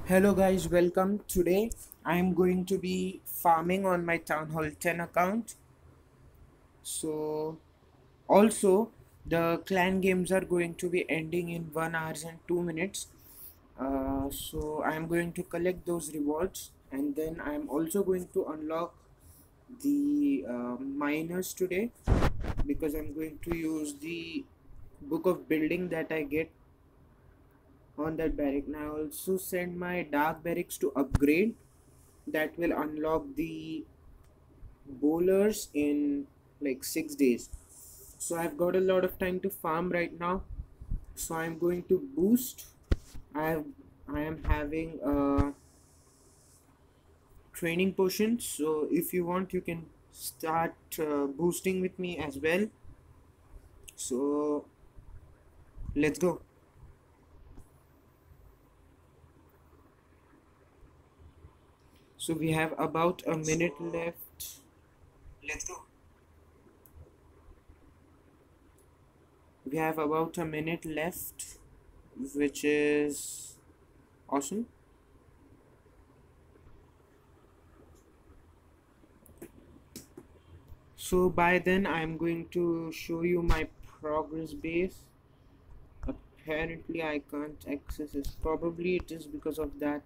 Hello guys, welcome. Today I am going to be farming on my Town Hall 10 account. So also the clan games are going to be ending in 1 hour and 2 minutes. So I am going to collect those rewards, and then I am also going to unlock the miners today, because I'm going to use the book of building that I get on that barrack. Now I also send my dark barracks to upgrade. That will unlock the bowlers in like 6 days. So I've got a lot of time to farm right now. So I'm going to boost. I am having a training potion. So if you want, you can start boosting with me as well. So let's go. So we have about a minute left. Let's go. We have about a minute left, which is awesome. So by then I'm going to show you my progress base. Apparently I can't access it. Probably it is because of that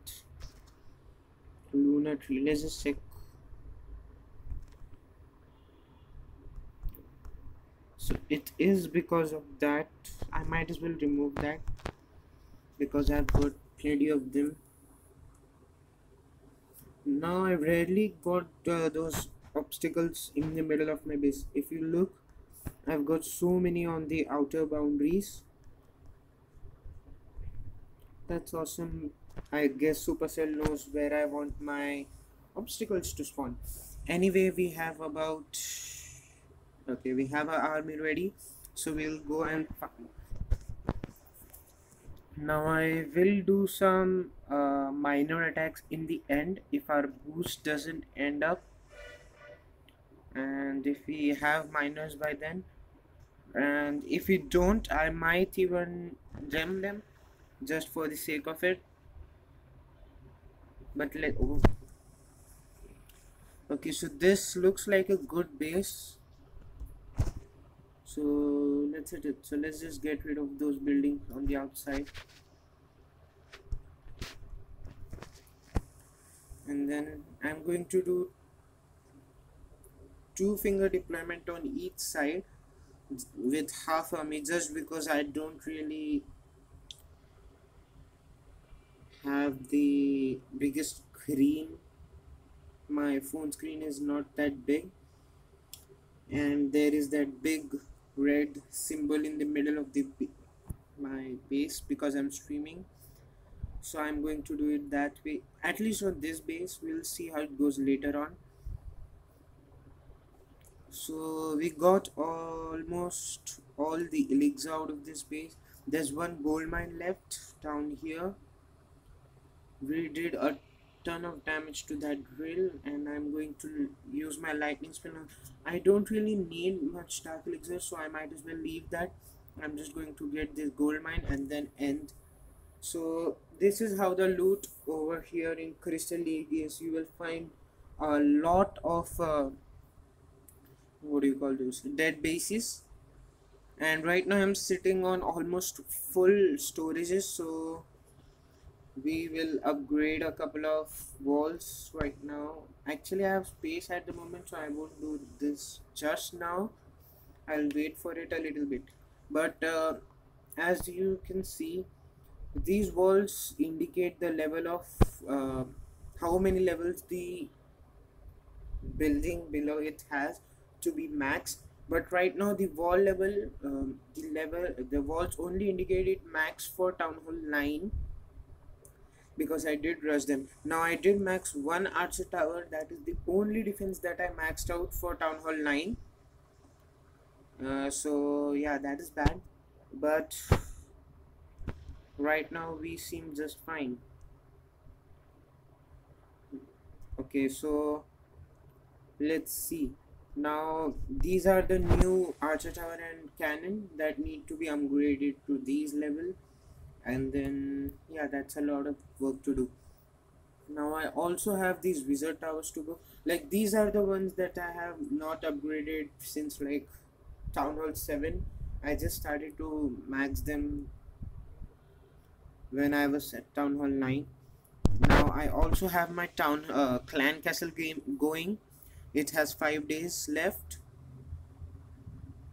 lunar tree. Let's just check. So it is because of that. I might as well remove that because I've got plenty of them. Now I rarely got those obstacles in the middle of my base. If you look, I've got so many on the outer boundaries. That's awesome. I guess Supercell knows where I want my obstacles to spawn. Anyway, we have about... Okay, we have our army ready. So we'll go and... Now I will do some minor attacks in the end if our boost doesn't end up. And if we have miners by then. And if we don't, I might even gem them just for the sake of it. But let... Oh. Okay, so this looks like a good base. So let's hit it. So let's just get rid of those buildings on the outside. And then I'm going to do 2-finger deployment on each side with half army, just because I don't really have the biggest screen. My phone screen is not that big, and there is that big red symbol in the middle of the my base because I'm streaming. So I'm going to do it that way, at least on this base. We'll see how it goes later on. So we got almost all the elixir out of this base. There's one gold mine left down here. We did a ton of damage to that drill, and I'm going to use my lightning spell. I don't really need much dark elixir, so I might as well leave that. I'm just going to get this gold mine and then end. So this is how the loot over here in Crystal Lake is. You will find a lot of what do you call those, dead bases. And right now I'm sitting on almost full storages, so we will upgrade a couple of walls right now. Actually I have space at the moment, so I won't do this just now. I'll wait for it a little bit. But as you can see, these walls indicate the level of how many levels the building below it has to be max. But right now the wall level, the walls only indicated max for Town Hall 9, because I did rush them. Now I did max one archer tower. That is the only defense that I maxed out for Town Hall 9. So yeah, that is bad, but right now we seem just fine. Okay, so let's see. Now these are the new archer tower and cannon that need to be upgraded to these level, and then yeah, that's a lot of work to do. Now I also have these wizard towers to go. Like these are the ones that I have not upgraded since like Town Hall 7. I just started to max them when I was at Town Hall 9. Now I also have my clan castle game going. It has 5 days left.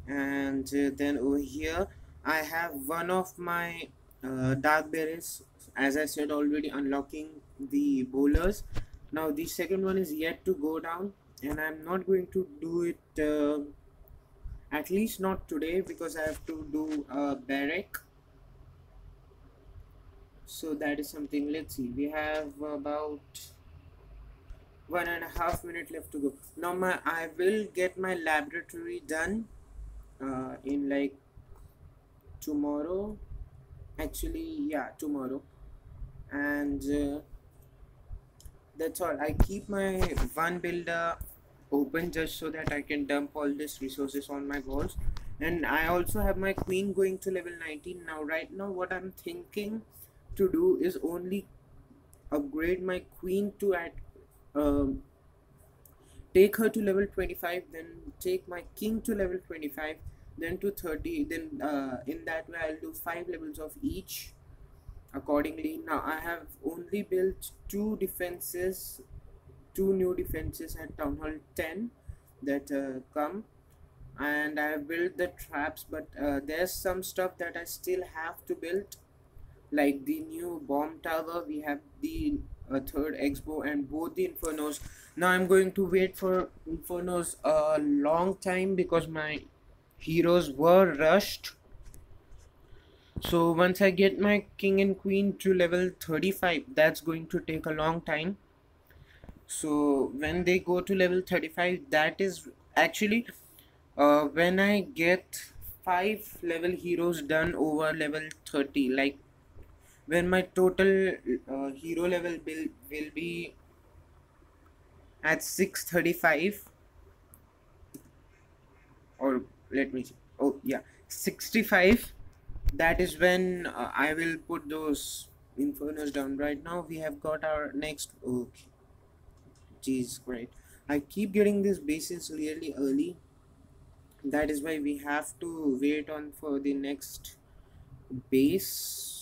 And then over here I have one of my dark berries, as I said already, unlocking the bowlers. Now the second one is yet to go down, and I'm not going to do it at least not today, because I have to do a barrack. So that is something. Let's see, we have about 1.5 minutes left to go. Now I will get my laboratory done in like tomorrow, actually, yeah, tomorrow. And that's all. I keep my one builder open just so that I can dump all these resources on my walls. And I also have my queen going to level 19 now. Right now what I'm thinking to do is only upgrade my queen to um, take her to level 25, then take my king to level 25, then to 30. Then in that way I'll do 5 levels of each accordingly. Now I have only built two new defenses at Town Hall 10 that come, and I have built the traps, but there's some stuff that I still have to build, like the new bomb tower. We have the third expo and both the infernos. Now I'm going to wait for infernos a long time because my heroes were rushed. So once I get my king and queen to level 35, that's going to take a long time. So when they go to level 35, that is actually when I get 5 level heroes done over level 30, like when my total hero level will be at 635, or let me see, oh yeah, 65. That is when I will put those infernos down. Right now we have got our next, okay, geez, great. I keep getting these bases really early. That is why we have to wait on for the next base.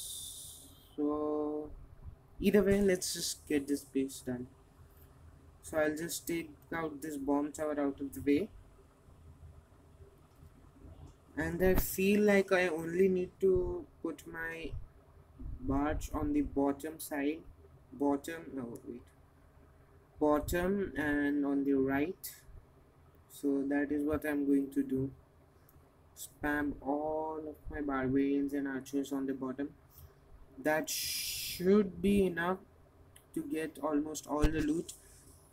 So either way, let's just get this base done. So I'll just take out this bomb tower out of the way, and I feel like I only need to put my barge on the bottom side, bottom and on the right. So that is what I'm going to do. Spam all of my barbarians and archers on the bottom. That should be enough to get almost all the loot.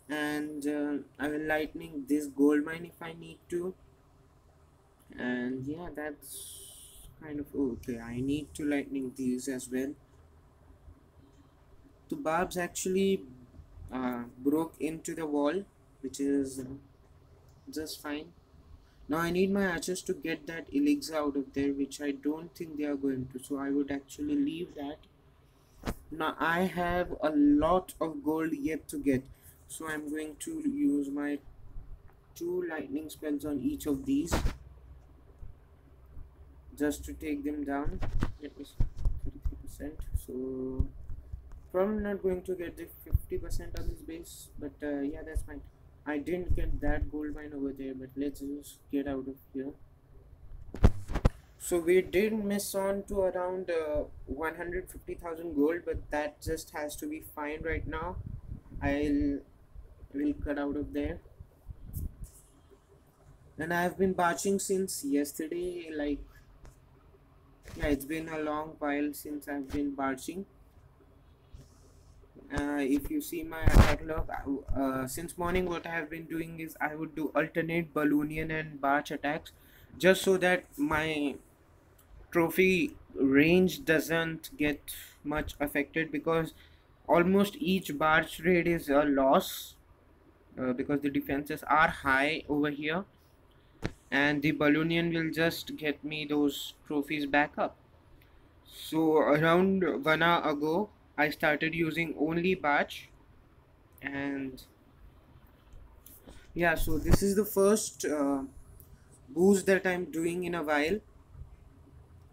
And I will lightning this gold mine if I need to. And yeah, that's kind of okay. I need to lightning these as well. The barbs actually broke into the wall, which is just fine. Now I need my archers to get that elixir out of there, which I don't think they are going to, so I would actually leave that. Now I have a lot of gold yet to get, so I'm going to use my 2 lightning spells on each of these just to take them down. Let me see, 33%. So probably not going to get the 50% on this base, but yeah, that's fine. I didn't get that gold mine over there, but let's just get out of here. So we did miss on to around 150,000 gold, but that just has to be fine right now. Will cut out of there. And I've been barging since yesterday, like, yeah, it's been a long while since I've been barging. If you see my attack log, since morning what I have been doing is I would do alternate Balloonian and barge attacks, just so that my trophy range doesn't get much affected, because almost each barge raid is a loss because the defenses are high over here, and the Balloonian will just get me those trophies back up. So around 1 hour ago I started using only barge, And yeah, so this is the first boost that I'm doing in a while.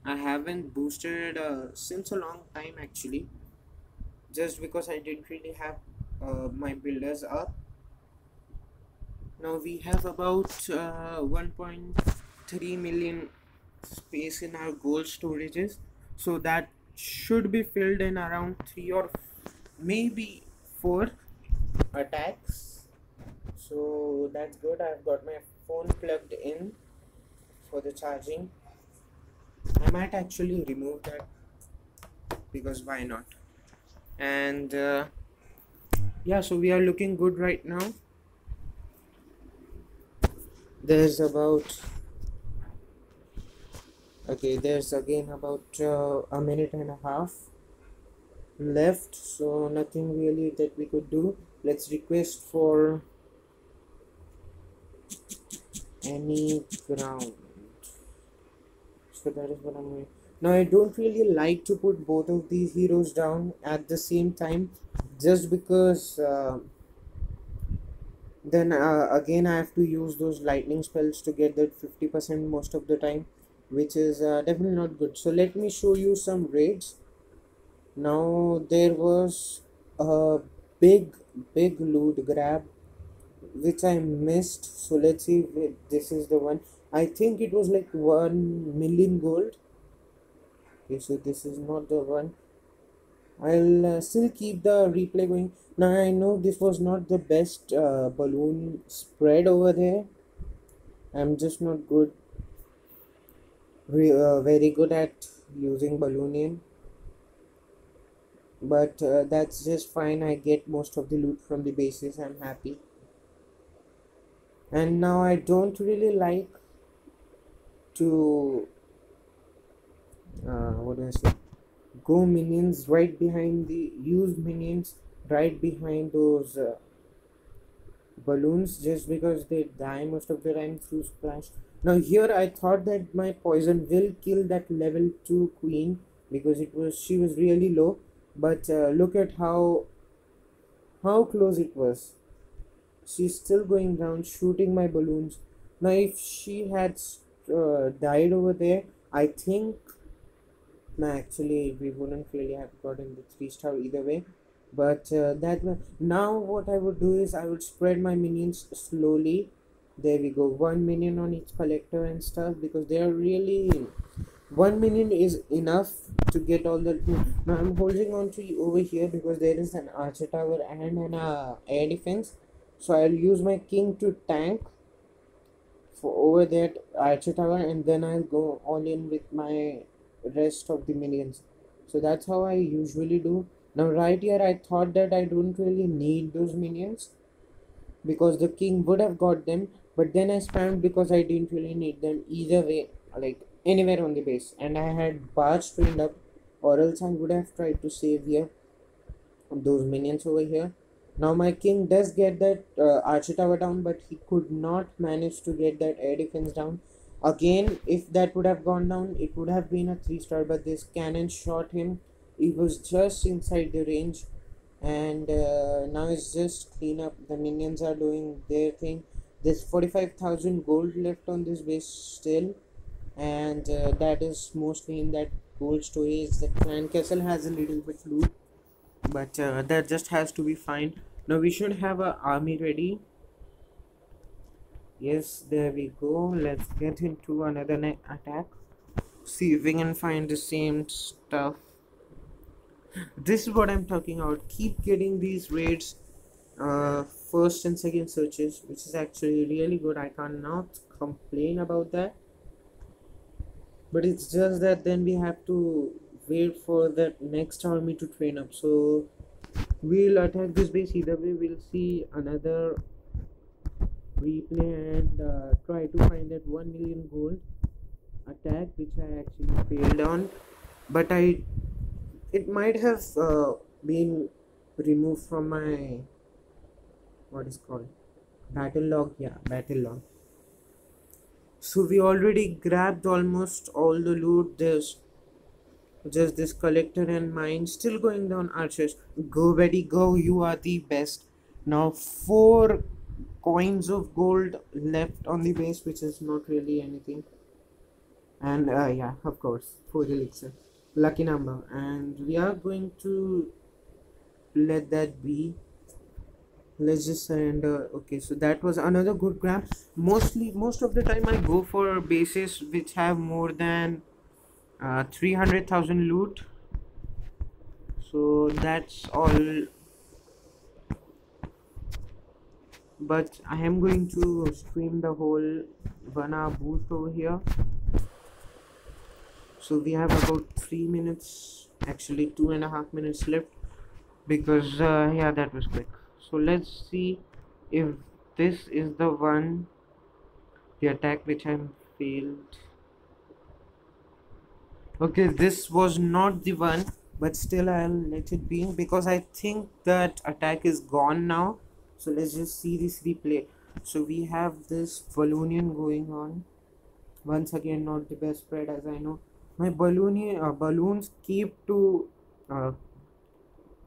I haven't boosted since a long time actually, just because I didn't really have my builders up. Now we have about 1.3 million space in our gold storages, so that should be filled in around 3 or maybe 4 attacks. So that's good. I've got my phone plugged in for the charging. I might actually remove that because why not? And yeah, so we are looking good right now. There's about okay, there's again about a minute and a half left, so nothing really that we could do. Let's request for any ground. So that is what I'm doing. Now I don't really like to put both of these heroes down at the same time, just because then again I have to use those lightning spells to get that 50% most of the time, which is definitely not good. So let me show you some raids. Now there was a big loot grab which I missed. So let's see if this is the one. I think it was like 1 million gold. Okay, so this is not the one. I'll still keep the replay going. Now I know this was not the best balloon spread over there. I'm just not good, very good at using Balloonian. But that's just fine. I get most of the loot from the bases. I'm happy. And now I don't really like to what do I say? Go minions right behind the use minions right behind those balloons, just because they die most of the time through splash. Now here I thought that my poison will kill that level 2 queen because she was really low, but look at how close it was. She's still going down, shooting my balloons. Now if she had died over there, I think, no, actually we wouldn't really have gotten the 3-star either way. But now what I would do is I would spread my minions slowly. There we go, 1 minion on each collector and stuff, because they are really 1 minion is enough to get all the. Now I'm holding on to over here because there is an archer tower and an air defense, so I'll use my king to tank for over that archer tower, and then I'll go all in with my rest of the minions. So that's how I usually do. Now right here I thought that I don't really need those minions because the king would have got them, but then I spammed because I didn't really need them either way, like anywhere on the base, and I had bars trained up, or else I would have tried to save here those minions over here. Now my king does get that archer tower down, but he could not manage to get that air defense down. Again, if that would have gone down, it would have been a 3-star, but this cannon shot him. He was just inside the range, and now it's just clean up. The minions are doing their thing. There's 45,000 gold left on this base still, and that is mostly in that gold storage. The clan castle has a little bit loot, but that just has to be fine. Now we should have an army ready. Yes, there we go. Let's get into another attack. See if we can find the same stuff. This is what I'm talking about. Keep getting these raids, first and second searches, which is actually really good. I cannot complain about that. But it's just that then we have to wait for that next army to train up. So we'll attack this base either way. We'll see another replay and try to find that 1 million gold attack, which I actually failed on. But it might have been removed from my what is called battle log. Yeah, battle log. So we already grabbed almost all the loot. There's just this collector and mine still going down. Archers, go Betty, go, you are the best. Now 4 coins of gold left on the base, which is not really anything. And yeah, of course, 4 elixir, lucky number, and we are going to let that be. Let's just surrender. Okay, so that was another good grab. Most of the time I go for bases which have more than 300,000 loot, so that's all. But I am going to stream the whole 1 hour boost over here. So we have about 3 minutes, actually 2.5 minutes left, because yeah, that was quick. So let's see if this is the one, the attack which I failed. Okay, this was not the one, but still I'll let it be, because I think that attack is gone now. So let's just see this replay. So we have this Balloonian going on. Once again, not the best spread, as I know. My balloons uh,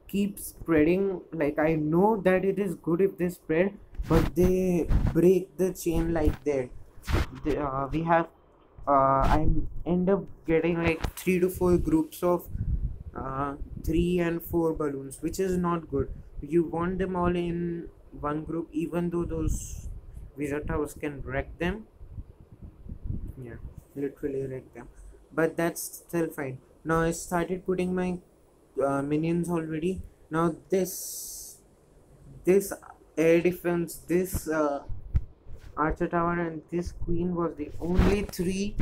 keep spreading. Like, I know that it is good if they spread, but they break the chain like that. We have I end up getting like 3 to 4 groups of 3 and 4 balloons, which is not good. You want them all in one group, even though those wizard towers can wreck them. Yeah, literally wreck them, but that's still fine. Now I started putting my minions already. Now this air defense, this archer tower, and this queen was the only 3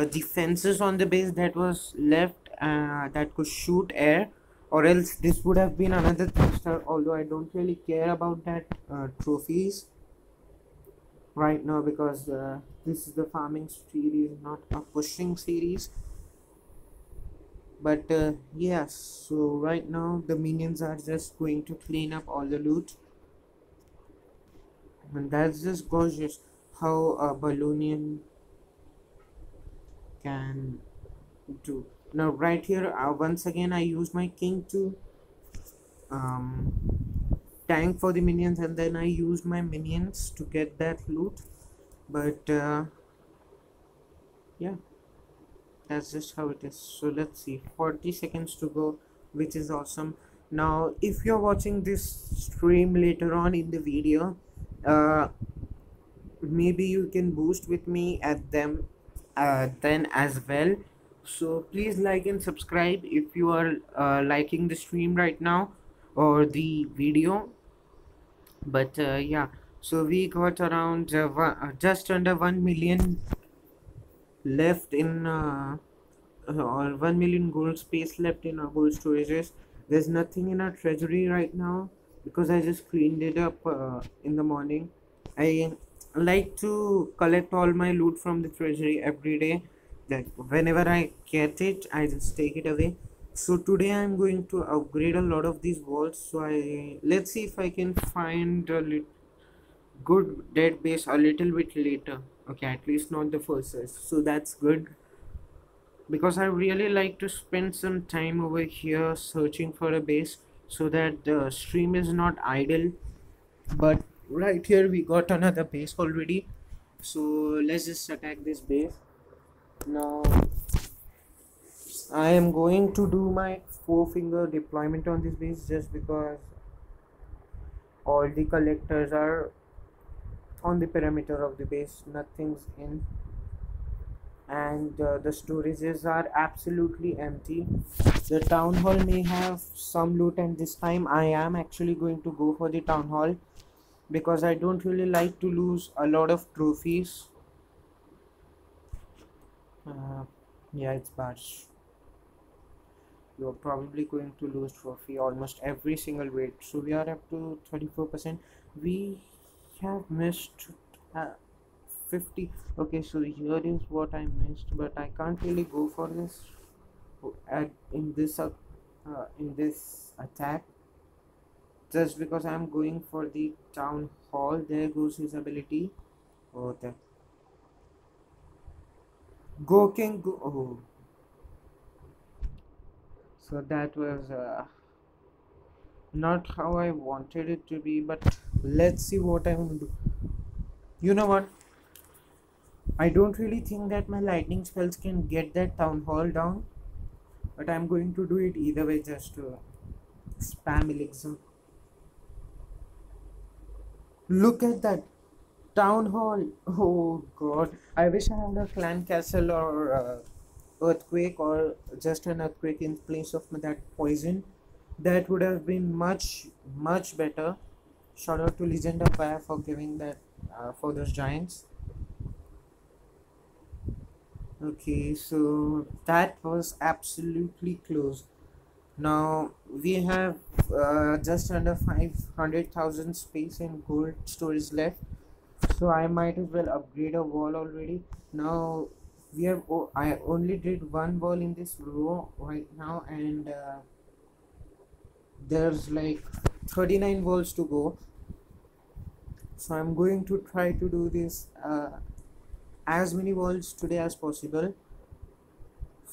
defenses on the base that was left, that could shoot air, or else this would have been another 3-star, although I don't really care about that trophies right now, because this is the farming series, not a pushing series. But yes, so right now the minions are just going to clean up all the loot, and that's just gorgeous how a Balloonian can do. Now right here, once again I use my king to um, tank for the minions, and then I use my minions to get that loot. But yeah, that's just how it is. So let's see, 40 seconds to go, which is awesome. Now if you're watching this stream later on in the video, maybe you can boost with me at them then as well. So please like and subscribe if you are liking the stream right now or the video. But yeah, so we got around just under 1 million left in or 1 million gold space left in our gold storages. There's nothing in our treasury right now because I just cleaned it up in the morning. I like to collect all my loot from the treasury every day. Like, whenever I get it, I just take it away. So today I'm going to upgrade a lot of these walls. So let's see if I can find a good dead base a little bit later. Okay, at least not the first search. So that's good, because I really like to spend some time over here searching for a base, so that the stream is not idle. But right here we got another base already, so let's just attack this base. Now I am going to do my 4-finger deployment on this base, just because all the collectors are on the perimeter of the base, nothing's in, and the storages are absolutely empty. The town hall may have some loot, and this time I am actually going to go for the town hall, because I don't really like to lose a lot of trophies. uh, yeah, it's bad. You're probably going to lose trophy almost every single weight. So we are up to 34%. We have missed uh, 50. Okay, so here is what I missed, but I can't really go for this in this attack, just because I'm going for the town hall. There goes his ability. Oh, the go king go. Oh, so that was not how I wanted it to be, but let's see what I want to do. You know what? I don't really think that my lightning spells can get that town hall down, but I'm going to do it either way just to spam elixir. Look at that town hall. Oh god. I wish I had a clan castle or earthquake or just an earthquake in place of that poison. That would have been much better. Shout out to Legend of Fire for giving that for those giants. Okay, so that was absolutely close. Now we have just under 500,000 space in gold storage left, so I might as well upgrade a wall already. Now we have I only did one wall in this row right now, and there's like 39 walls to go. So I'm going to try to do this as many walls today as possible.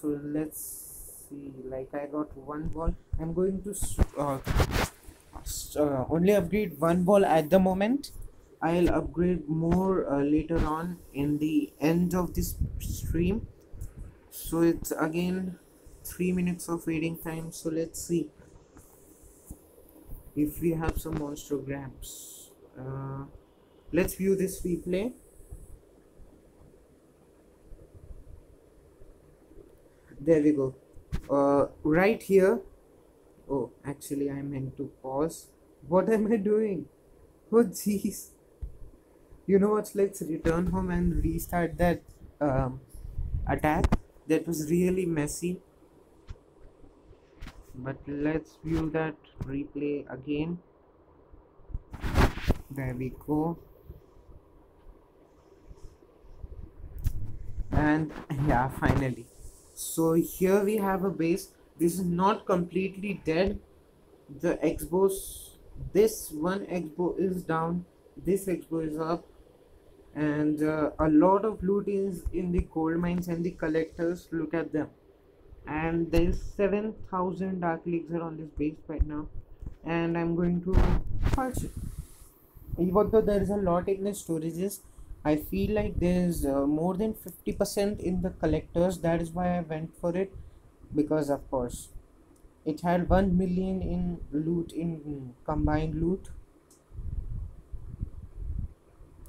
So let's see, like I got one wall. I'm going to only upgrade one wall at the moment. I'll upgrade more later on in the end of this stream. So it's again 3 minutes of waiting time. So let's see if we have some monster grabs. Let's view this replay. There we go. Right here. Oh, actually I meant to pause. What am I doing? Oh jeez. You know what? Let's return home and restart that attack. That was really messy. But let's view that replay again. There we go. And yeah, finally. So here we have a base. This is not completely dead. The X-bows, this one X-bow is down, this X-bow is up, and a lot of loot is in the gold mines and the collectors. Look at them. And there is 7,000 dark elixir on this base right now, and I'm going to purchase it. Even though there is a lot in the storages, I feel like there's more than 50% in the collectors. That is why I went for it, because of course it had 1 million in loot, in combined loot.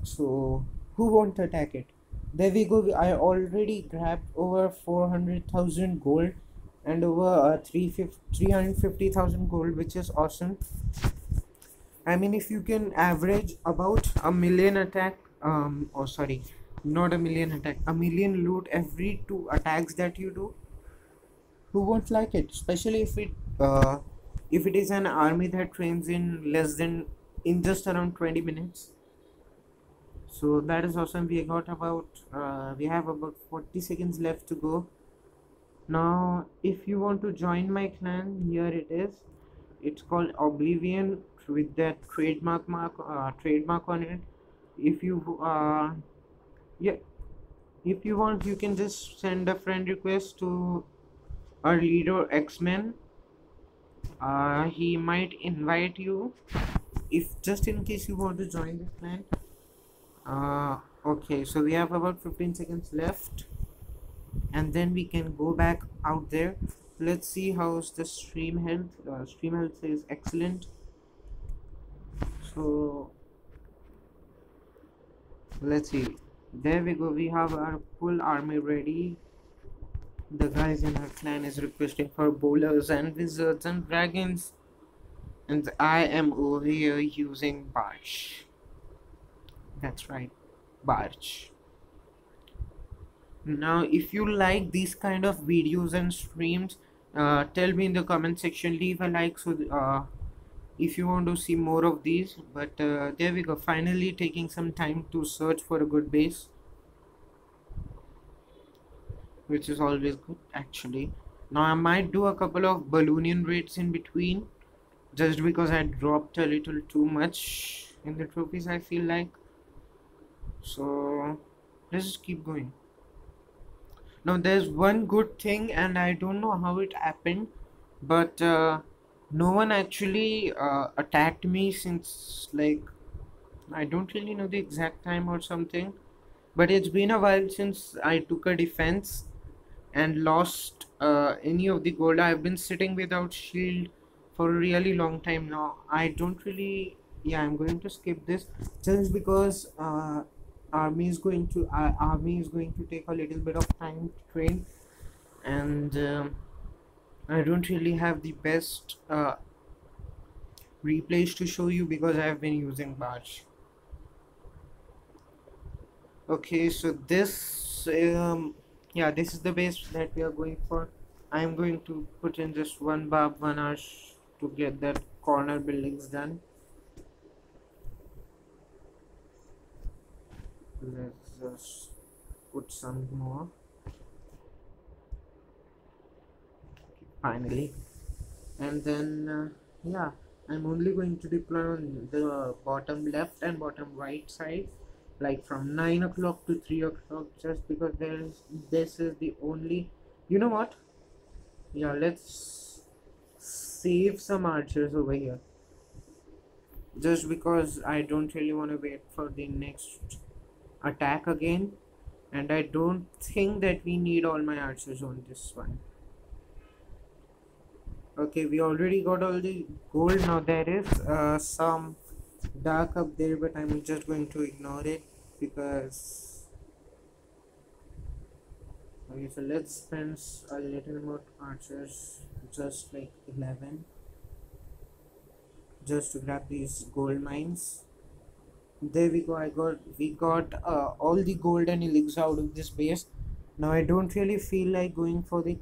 So who won't attack it? There we go. I already grabbed over 400,000 gold and over 350,000 gold, which is awesome. I mean, if you can average about a million attack, oh sorry, not a million attack, a million loot every 2 attacks that you do, who won't like it? Especially if it is an army that trains in less than, in just around 20 minutes. So that is awesome. We got about we have about 40 seconds left to go. Now if you want to join my clan, here it is. It's called Oblivion with that trademark on it. If you yeah, if you want, you can just send a friend request to our leader X-Men. He might invite you, if just in case you want to join this clan. Okay, so we have about 15 seconds left, and then we can go back out there. Let's see how's the stream health. Stream health is excellent. So let's see. There we go. We have our full army ready. The guys in our clan is requesting for bowlers and wizards and dragons, and I am over here using Barch. That's right, Barch. Now if you like these kind of videos and streams, tell me in the comment section, leave a like, so if you want to see more of these. But there we go, finally taking some time to search for a good base, which is always good actually. Now I might do a couple of Balloonian raids in between, just because I dropped a little too much in the trophies, I feel like. So let's just keep going. Now there's one good thing, and I don't know how it happened, but No one actually attacked me since, like, I don't really know the exact time or something, but it's been a while since I took a defense and lost any of the gold. I've been sitting without shield for a really long time now. I don't really, yeah, I'm going to skip this just because army is going to take a little bit of time to train, and I don't really have the best replays to show you because I've been using Barch. Okay, so this yeah, this is the base that we are going for. I'm going to put in just one barb, one arch to get that corner buildings done. Let's just put some more. Finally, and then yeah, I'm only going to deploy on the bottom left and bottom right side, like from 9 o'clock to 3 o'clock, just because this is the only, you know what, yeah, let's save some archers over here just because I don't really want to wait for the next attack again, and I don't think that we need all my archers on this one. Okay, we already got all the gold. Now there is some dark up there, but I'm just going to ignore it because okay, so let's spend a little more archers, just like 11, just to grab these gold mines. There we go. We got all the gold and elixir out of this base. Now I don't really feel like going for the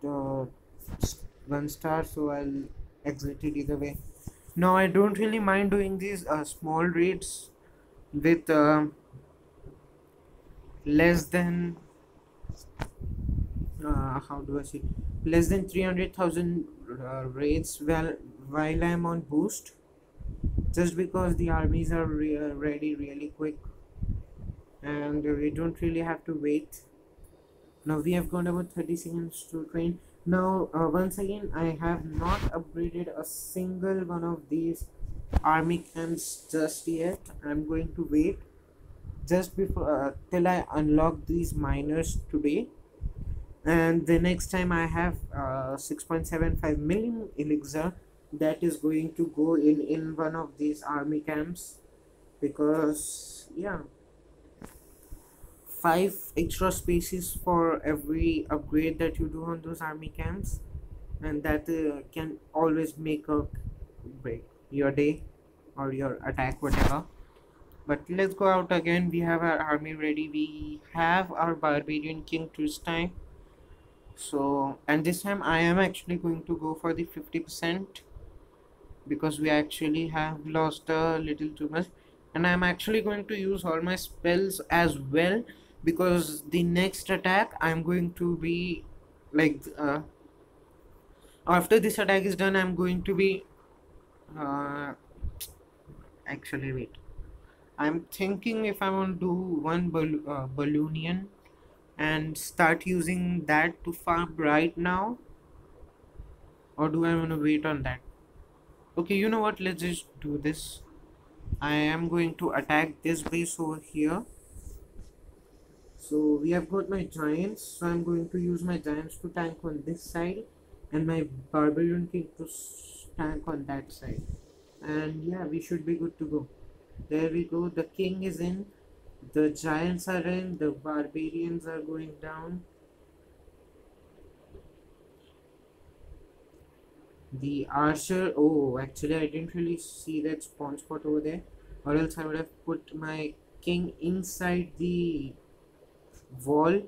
uh, 1 star, so I'll exit it either way. Now I don't really mind doing these small raids with less than how do I say, less than 300,000 raids while I'm on boost, just because the armies are ready really quick and we don't really have to wait. Now we have got about 30 seconds to train. Now once again, I have not upgraded a single one of these army camps just yet. I'm going to wait just before till I unlock these miners today, and the next time I have 6.75 million elixir, that is going to go in one of these army camps, because yeah, 5 extra spaces for every upgrade that you do on those army camps, and that can always make or break your day or your attack, whatever. But let's go out again. We have our army ready. We have our barbarian king this time. So, and this time I am actually going to go for the 50% because we actually have lost a little too much, and I'm actually going to use all my spells as well, because the next attack I'm going to be like after this attack is done, I'm going to be uh, actually wait, I'm thinking if I want to do one balloonian and start using that to farm right now, or do I want to wait on that? Okay, you know what, let's just do this. I am going to attack this base over here. So we have got my giants, so I'm going to use my giants to tank on this side and my barbarian king to tank on that side, and yeah, we should be good to go. There we go, the king is in, the giants are in, the barbarians are going down. The archer, oh, actually I didn't really see that spawn spot over there, or else I would have put my king inside the wall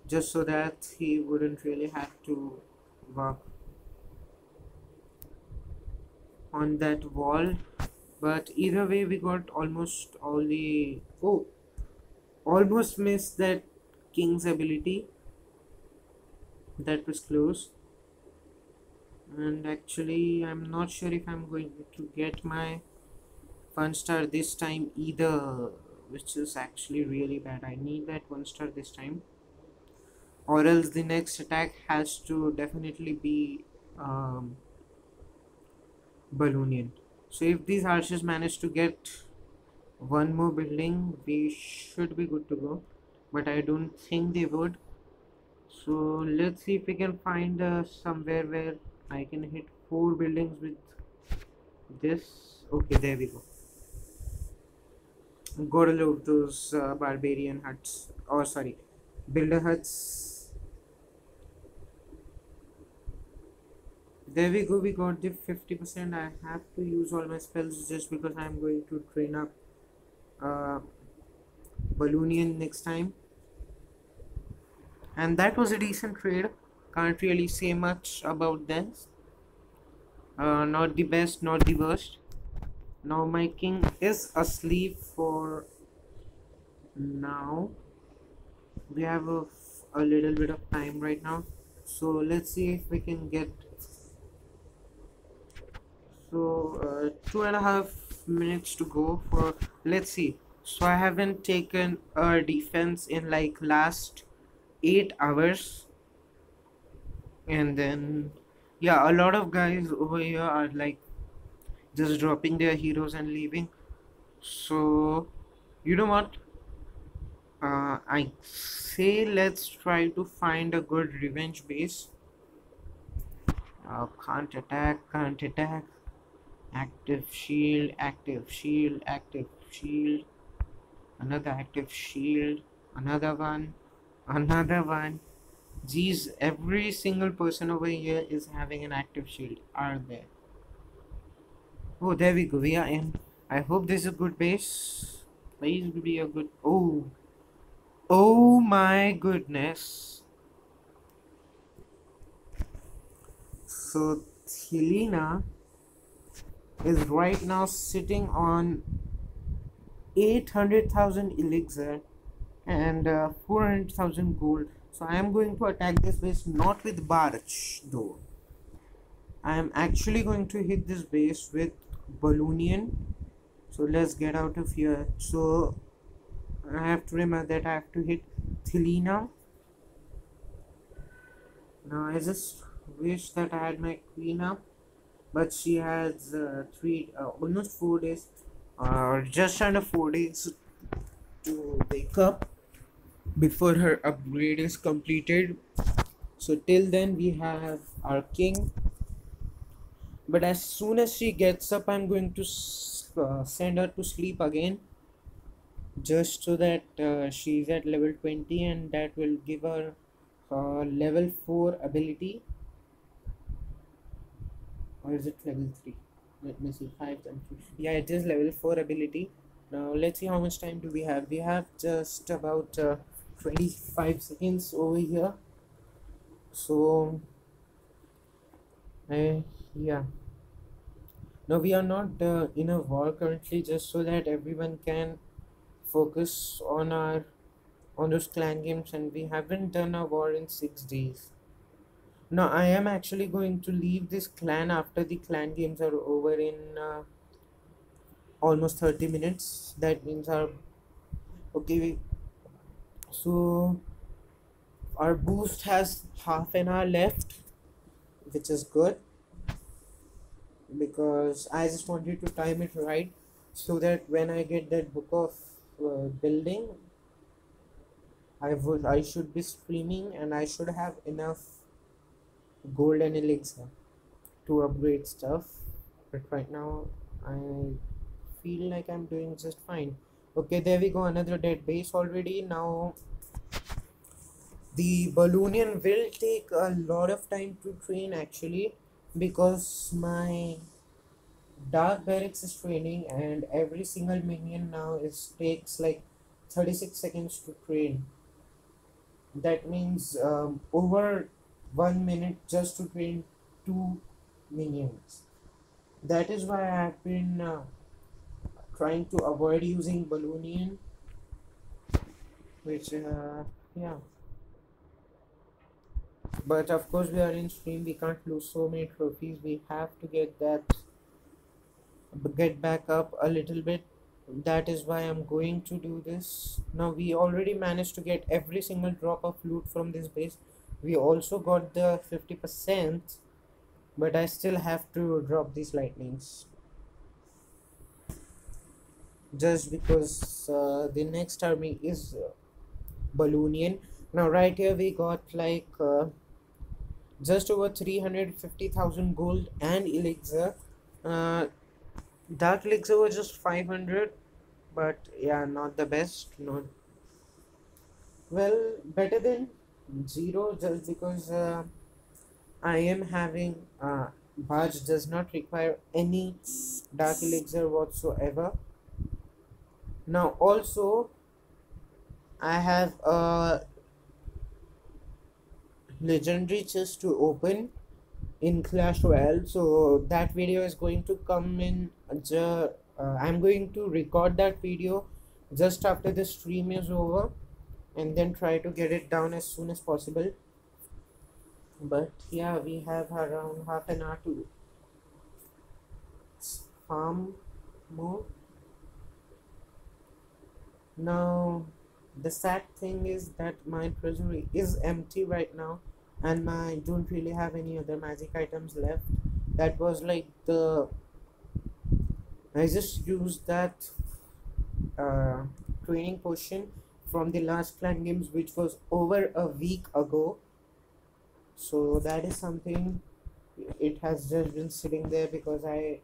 just so that he wouldn't really have to work on that wall. But either way, we got almost all the, oh, almost missed that king's ability. That was close. And actually I'm not sure if I'm going to get my 1 star this time either, which is actually really bad. I need that 1 star this time, or else the next attack has to definitely be um, Balloonian. So if these archers manage to get one more building, we should be good to go. But I don't think they would. So let's see if we can find somewhere where I can hit 4 buildings with this. Okay, there we go. Gotta love those barbarian huts. Oh, sorry, builder huts. There we go. We got the 50%. I have to use all my spells just because I'm going to train up uh, Balloonian next time. And that was a decent trade. Can't really say much about this. Not the best, not the worst. Now my king is asleep for now. We have a little bit of time right now. So let's see if we can get. So 2.5 minutes to go for. Let's see. So I haven't taken a defense in like last 8 hours, and then yeah, a lot of guys over here are like just dropping their heroes and leaving. So you know what? I say let's try to find a good revenge base. Can't attack, can't attack. Active shield, active shield, active shield. Another active shield. Another one. Another one. Geez, every single person over here is having an active shield. Are there? Oh, there we go. We are in. I hope this is a good base. Please be a good. Oh, oh my goodness. So Helena is right now sitting on 800,000 elixir and 400,000 gold. So I am going to attack this base not with Barch though. I am actually going to hit this base with Balloonian. So let's get out of here. So I have to remember that I have to hit Thelina. Now I just wish that I had my queen up, but she has almost 4 days, just under 4 days to wake up before her upgrade is completed. So till then we have our king, but as soon as she gets up I'm going to send her to sleep again, just so that she's at level 20 and that will give her level 4 ability. Or is it level 3? Let me see. 5 and 3. Yeah, it is level 4 ability. Now let's see how much time do we have. We have just about 25 seconds over here. So yeah, no, we are not in a war currently, just so that everyone can focus on those clan games, and we haven't done a war in 6 days. Now I am actually going to leave this clan after the clan games are over in almost 30 minutes. That means our okay. So our boost has half an hour left, which is good because I just wanted to time it right so that when I get that book of building, I should be streaming and I should have enough gold and elixir to upgrade stuff. But right now I feel like I'm doing just fine. Okay, there we go, another dead base already. Now the Balloonian will take a lot of time to train actually, because my Dark Barracks is training and every single minion now takes like 36 seconds to train. That means over 1 minute just to train 2 minions. That is why I have been trying to avoid using Balloonian, which yeah. But of course we are in stream, we can't lose so many trophies. We have to get back up a little bit. That is why I'm going to do this. Now we already managed to get every single drop of loot from this base. We also got the 50%. but I still have to drop these lightnings just because the next army is Balloonian. Now right here we got like just over 350,000 gold and elixir. uh, Dark elixir was just 500, but yeah, not the best. Not well, better than zero, just because I am having Barge does not require any dark elixir whatsoever. Now also I have a legendary chest to open in Clash Royale, so that video is going to come in. I'm going to record that video just after the stream is over, and then try to get it down as soon as possible. But yeah, we have around half an hour to farm more. Now, the sad thing is that my treasury is empty right now, and I don't really have any other magic items left. That was like the I just used that uh, training potion from the last clan games, which was over a week ago. So that is something. It has just been sitting there because I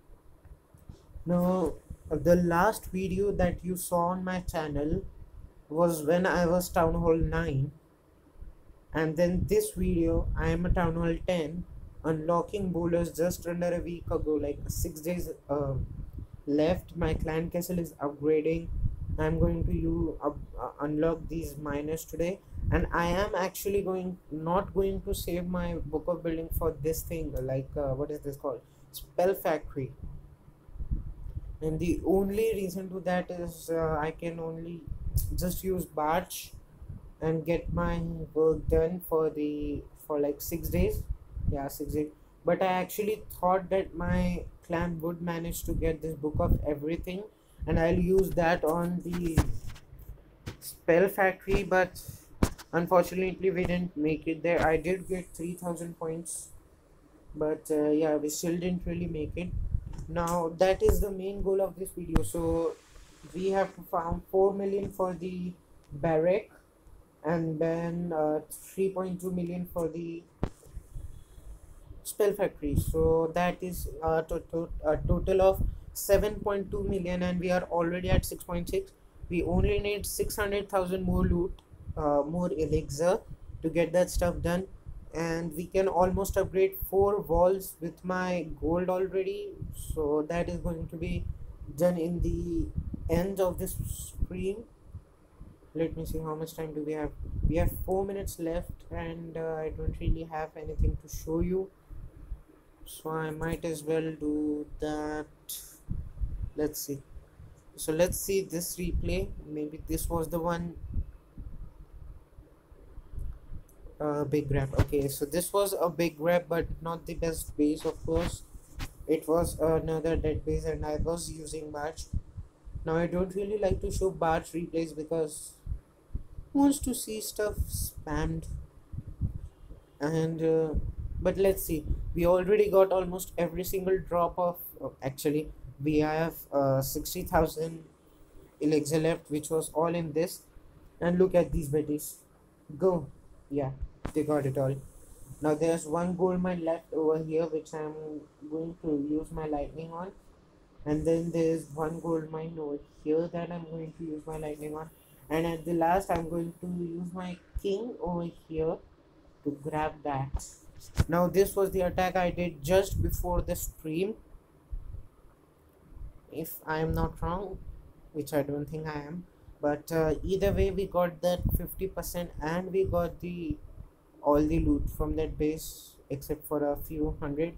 know the last video that you saw on my channel was when I was Town Hall 9, and then this video I am a Town Hall 10, unlocking bowlers just under a week ago, like 6 days left. My clan castle is upgrading. I'm going to unlock these miners today, and I am actually not going to save my book of building for this thing, like what is this called, spell factory. And the only reason to that is I can only just use Barch and get my work done for like 6 days. Yeah, 6 days. But I actually thought that my clan would manage to get this book of everything, and I'll use that on the spell factory, but unfortunately we didn't make it there. I did get 3,000 points, but yeah, we still didn't really make it. Now that is the main goal of this video. So we have to farm 4 million for the barrack, and then 3.2 million for the spell factory. So that is a total of 7.2 million, and we are already at 6.6. We only need 600,000 more loot, more elixir to get that stuff done, and we can almost upgrade 4 walls with my gold already. So that is going to be done in the end of this stream. Let me see, how much time do we have. We have 4 minutes left, and I don't really have anything to show you, so I might as well do that. Let's see. So let's see this replay. Maybe this was the one. Big grab. Okay, so this was a big grab, but not the best base, of course. It was another dead base, and I was using Barch. Now I don't really like to show Barch replays because wants to see stuff spammed, and but let's see. We already got almost every single drop of actually we have 60,000 elixir left, which was all in this. And look at these betties go. Yeah, they got it all. Now there's one gold mine left over here, which I'm going to use my lightning on, and then there's one gold mine over here that I'm going to use my lightning on, and at the last I'm going to use my king over here to grab that. Now this was the attack I did just before the stream, if I am not wrong, which I don't think I am. But either way, we got that 50%, and we got the all the loot from that base except for a few hundred.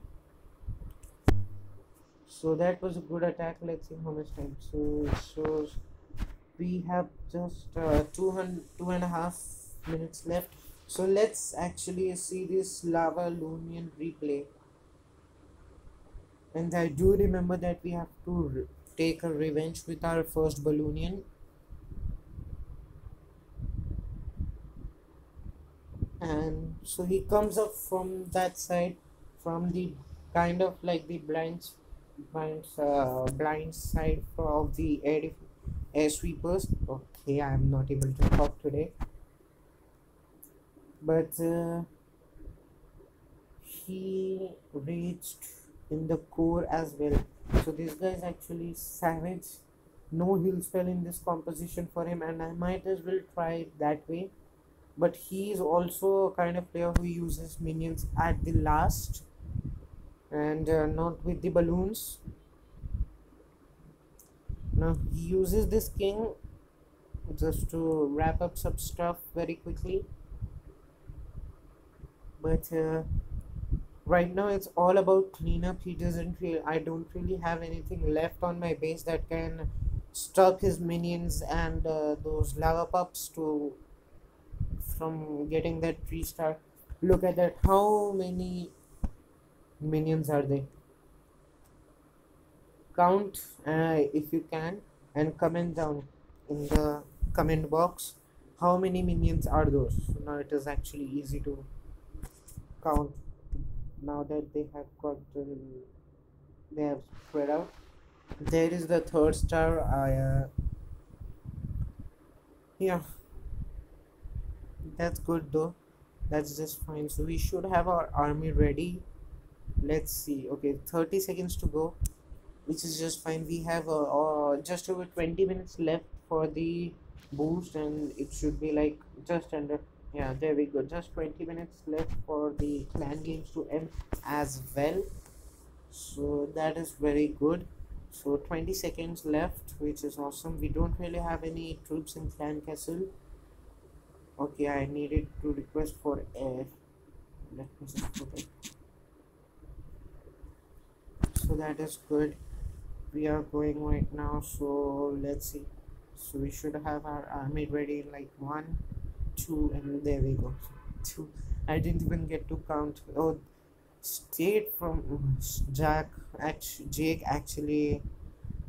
So that was a good attack. Let's see how much time. So we have just 2.5 minutes left. So let's actually see this lava Lunian replay. And I do remember that we have to take a revenge with our first Balloonian. And so he comes up from that side, from the kind of like the blind side of the air sweepers. Okay, I am not able to talk today, but he reached in the core as well. So this guy is actually savage. No heal spell in this composition for him, and I might as well try it that way. But he is also a kind of player who uses minions at the last and not with the balloons. Now he uses this king just to wrap up some stuff very quickly, but right now it's all about cleanup. He doesn't really, I don't really have anything left on my base that can stop his minions and those lava pups to from getting that 3 star. Look at that, how many minions are they? Count if you can, and comment down in the comment box how many minions are those. Now it is actually easy to count now that they have spread out. There is the 3rd star. Yeah, that's good though. That's just fine. So we should have our army ready. Let's see. Okay, 30 seconds to go, which is just fine. We have just over 20 minutes left for the boost, and it should be like just under, yeah, there we go, just 20 minutes left for the clan games to end as well. So that is very good. So 20 seconds left, which is awesome. We don't really have any troops in clan castle. Okay, I needed to request for air. Let me just put it. So that is good. We are going right now, so let's see. So we should have our army ready in like 1, 2, and there we go. 2. I didn't even get to count. Oh, State from Jake actually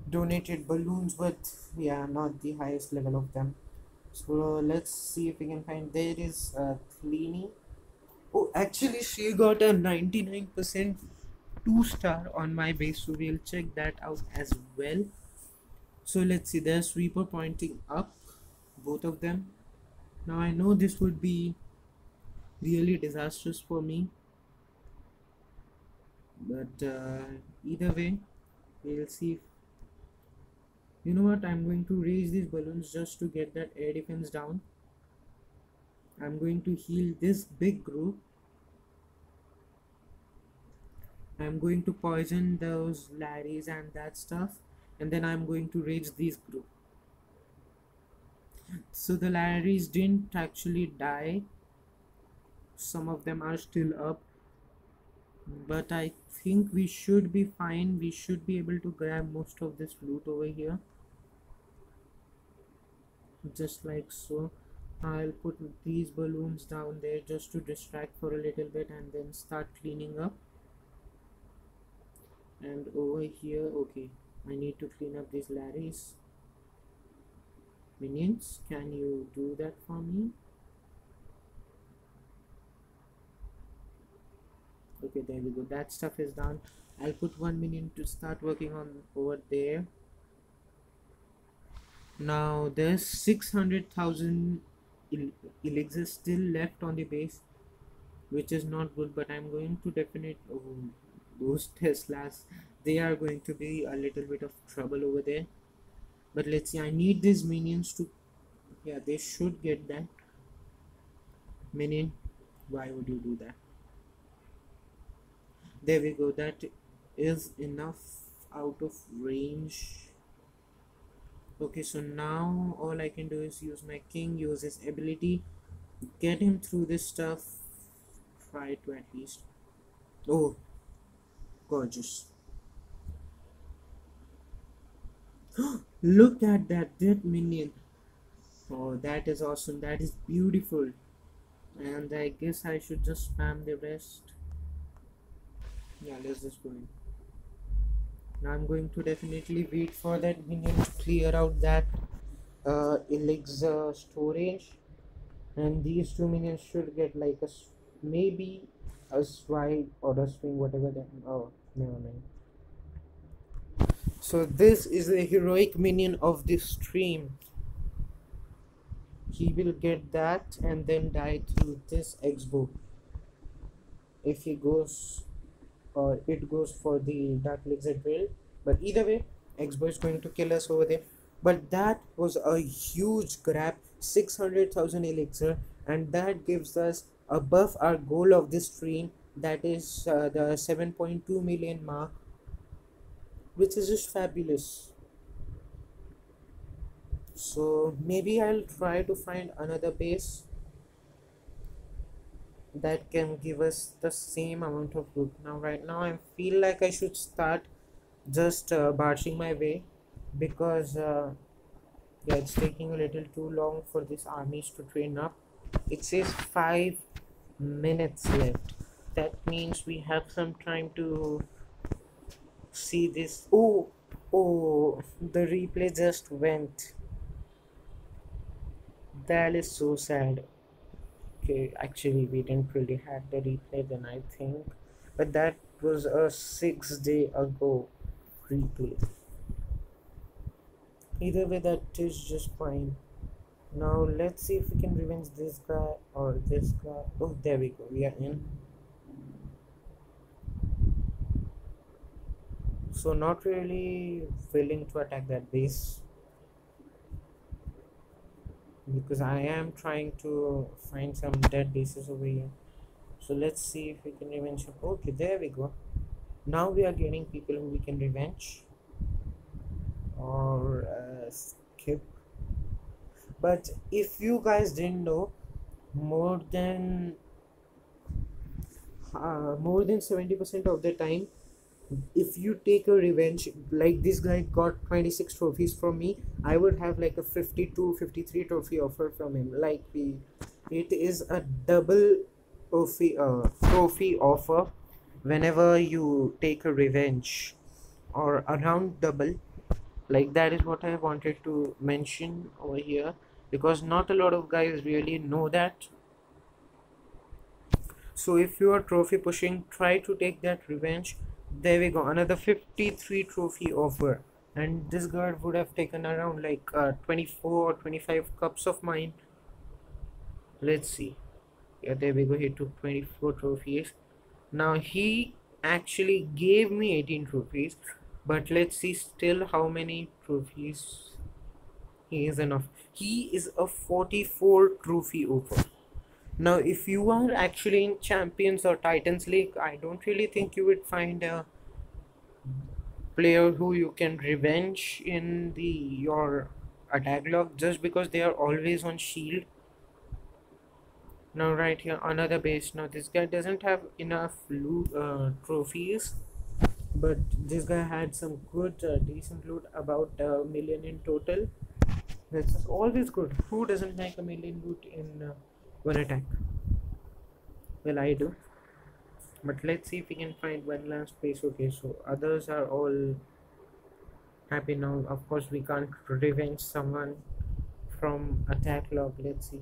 donated balloons, but yeah, not the highest level of them. So let's see if we can find. There is Cleany. Oh, actually, she got a 99% 2-star on my base, so we'll check that out as well. So let's see, there's Sweeper pointing up, both of them. Now I know this would be really disastrous for me, but either way, we'll see. You know what, I'm going to raise these balloons just to get that air defense down. I'm going to heal this big group. I'm going to poison those Larrys and that stuff, and then I'm going to raise these group. So the Larrys didn't actually die. Some of them are still up, but I think we should be fine. We should be able to grab most of this loot over here, just like so. I'll put these balloons down there just to distract for a little bit and then start cleaning up. And over here, okay, I need to clean up these Larrys. Minions, can you do that for me? Okay, there we go, that stuff is done. I'll put 1 minion to start working on over there. Now there's 600,000 elixirs still left on the base, which is not good, but I'm going to definitely, those Teslas, they are going to be a little bit of trouble over there. But let's see, I need these minions to, yeah, they should get that. Minion, why would you do that? There we go, that is enough out of range. Okay, so now all I can do is use my king, use his ability, get him through this stuff. Try to at least. Oh, gorgeous. Look at that dead minion. Oh, that is awesome, that is beautiful. And I guess I should just spam the rest. Yeah, let's just go in. Now I'm going to definitely wait for that minion to clear out that elixir storage, and these 2 minions should get like maybe a swipe or a swing, whatever that. Oh, never mind. So this is the heroic minion of this stream. He will get that and then die through this X-bow if he goes, or it goes for the Dark Elixir drill. But either way, X-bow is going to kill us over there. But that was a huge grab, 600,000 elixir, and that gives us above our goal of this stream, that is the 7.2 million mark, which is just fabulous. So maybe I'll try to find another base that can give us the same amount of loot. Now right now I feel like I should start just barging my way, because yeah, it's taking a little too long for these armies to train up. It says 5 minutes left. That means we have some time to see this. Oh, the replay just went. That is so sad. Okay, actually we didn't really have the replay then, I think, but that was a 6 day ago replay. Either way, that is just fine. Now let's see if we can revenge this guy or this guy. Oh, there we go, we are in. So not really willing to attack that base, because I am trying to find some dead bases over here. So let's see if we can revenge him. Okay, there we go. Now we are getting people who we can revenge or skip. But if you guys didn't know, more than 70% of the time, if you take a revenge, like this guy got 26 trophies from me, I would have like a 52-53 trophy offer from him. Like it is a double trophy offer whenever you take a revenge, or around double. Like that is what I wanted to mention over here, because not a lot of guys really know that. So if you are trophy pushing, try to take that revenge. There we go, another 53 trophy offer, and this guard would have taken around like 24 or 25 cups of mine. Let's see. Yeah, there we go, he took 24 trophies. Now he actually gave me 18 trophies, but let's see still how many trophies he is enough. He is a 44 trophy offer. Now if you are actually in Champions or Titans League, I don't really think you would find a player who you can revenge in your attack log, just because they are always on shield. Now right here, another base. Now this guy doesn't have enough loot trophies, but this guy had some good decent loot, about a million in total. This is always good. Who doesn't like a million loot in one attack? Well, I do. But let's see if we can find one last place. Okay, so others are all happy now. Of course we can't revenge someone from attack log. Let's see.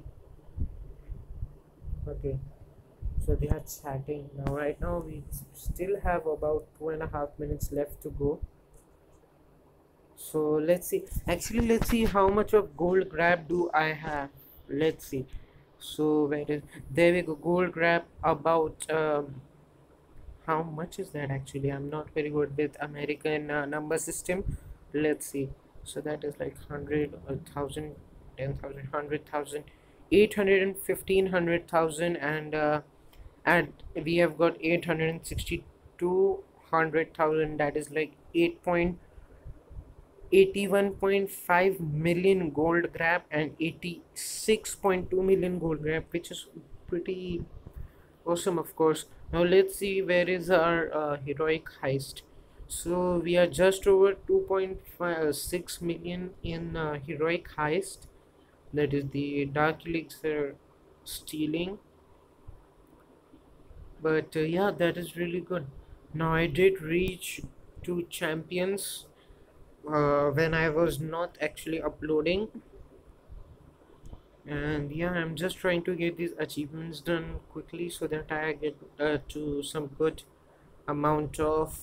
Okay, so they are chatting now. Right now we still have about 2.5 minutes left to go. So let's see, actually let's see how much of gold grab do I have. Let's see. So where is, there we go, gold grab about how much is that? Actually I'm not very good with American number system. Let's see. So that is like 100, 1,000, 10,000, 100,000, 800 and 1,500,000, and we have got 862,000. That is like 81.5 million gold grab and 86.2 million gold grab, which is pretty awesome, of course. Now let's see where is our heroic heist. So we are just over 2.6 million in heroic heist. That is the Dark Elixir stealing. But yeah, that is really good. Now I did reach 2 champions when I was not actually uploading. And yeah, I'm just trying to get these achievements done quickly so that I get to some good amount of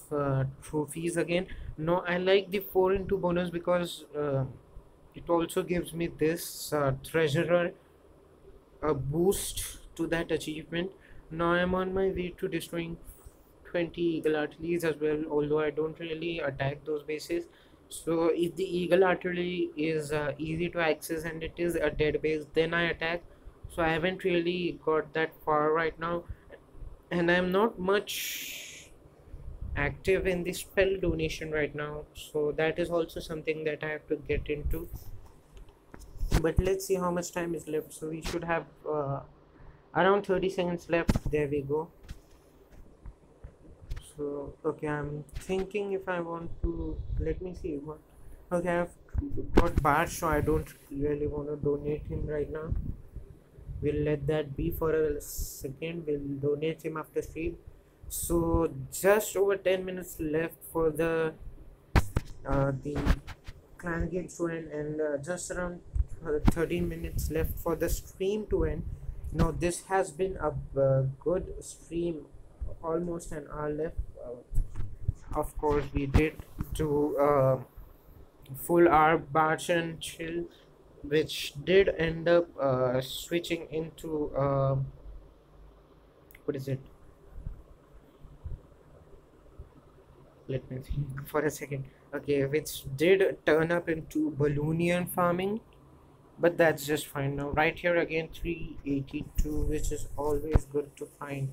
trophies again. No, I like the 4 into bonus because it also gives me this treasurer a boost to that achievement. Now I'm on my way to destroying 20 eagle artilleries as well, although I don't really attack those bases. So if the eagle artillery is easy to access and it is a dead base, then I attack. So I haven't really got that far right now, and I'm not much active in the spell donation right now, so that is also something that I have to get into. But let's see how much time is left. So we should have around 30 seconds left. There we go. So okay, I'm thinking if I want to, let me see what. Okay, I've got Bart, so I don't really want to donate him right now. We'll let that be for a second. We'll donate him after stream. So just over 10 minutes left for the clan games to end, and just around 13 minutes left for the stream to end. Now this has been a good stream, almost an hour left. Of course, we did do full hour barge and chill, which did end up switching into what is it? Let me think for a second. Okay, which did turn up into Balloonian farming, but that's just fine. Now right here again 382, which is always good to find.